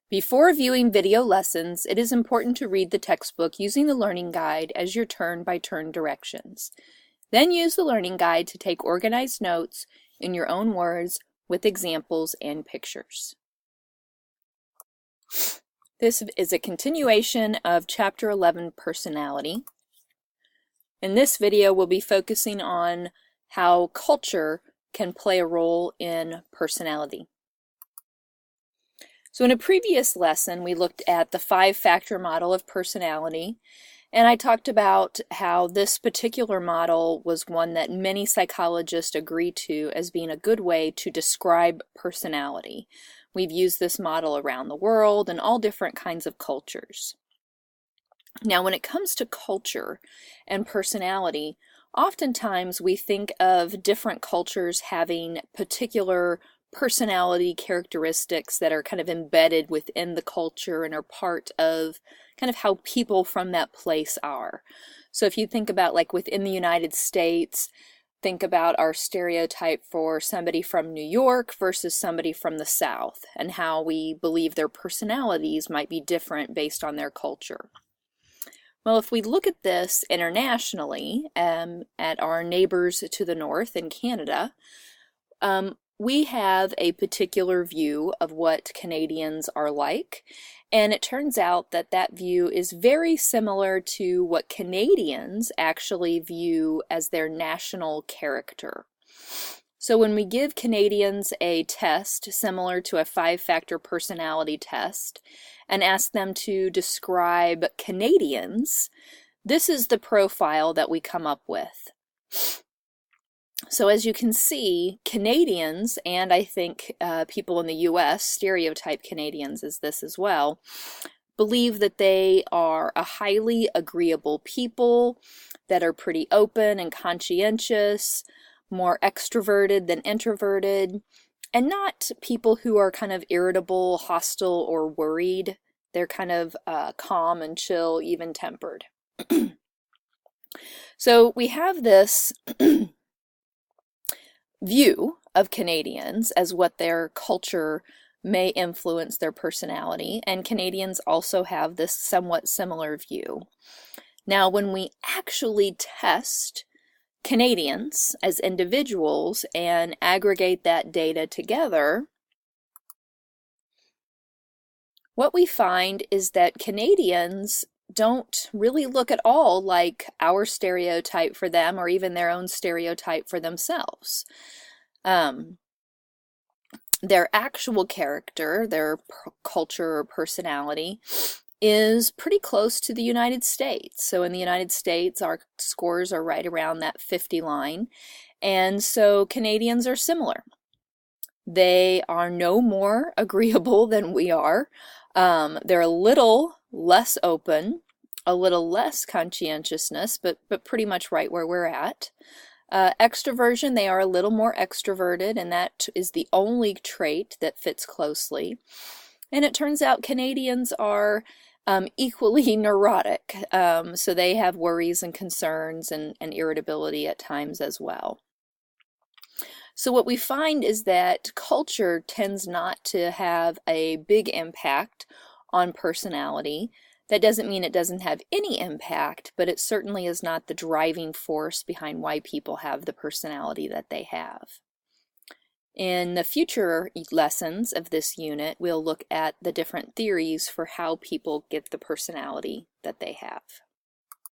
Before viewing video lessons, it is important to read the textbook using the learning guide as your turn-by-turn directions. Then use the learning guide to take organized notes in your own words with examples and pictures. This is a continuation of Chapter 11, Personality. In this video, we'll be focusing on how culture can play a role in personality. So in a previous lesson, we looked at the 5-factor model of personality, and I talked about how this particular model was one that many psychologists agree to as being a good way to describe personality. We've used this model around the world in all different kinds of cultures. Now, when it comes to culture and personality, oftentimes we think of different cultures having particular personality characteristics that are kind of embedded within the culture and are part of kind of how people from that place are. So if you think about like within the United States, think about our stereotype for somebody from New York versus somebody from the South and how we believe their personalities might be different based on their culture. Well, if we look at this internationally, at our neighbors to the north in Canada, we have a particular view of what Canadians are like, and it turns out that that view is very similar to what Canadians actually view as their national character. So when we give Canadians a test similar to a 5-factor personality test and ask them to describe Canadians, this is the profile that we come up with. So as you can see, Canadians, and I think people in the US stereotype Canadians as this as well, believe that they are a highly agreeable people that are pretty open and conscientious, more extroverted than introverted, and not people who are kind of irritable, hostile, or worried. They're kind of calm and chill, even-tempered. So we have this view of Canadians as what their culture may influence their personality, and Canadians also have this somewhat similar view. Now, when we actually test Canadians as individuals and aggregate that data together, what we find is that Canadians don't really look at all like our stereotype for them or even their own stereotype for themselves. Their actual character, their culture or personality, is pretty close to the United States. So in the United States, our scores are right around that 50 line, and so Canadians are similar. They are no more agreeable than we are. They're a little less open, a little less conscientiousness, but pretty much right where we're at. Extroversion, they are a little more extroverted, and that is the only trait that fits closely. And it turns out Canadians are equally neurotic, so they have worries and concerns and irritability at times as well. So what we find is that culture tends not to have a big impact on personality. That doesn't mean it doesn't have any impact, but it certainly is not the driving force behind why people have the personality that they have. In the future lessons of this unit, we'll look at the different theories for how people get the personality that they have.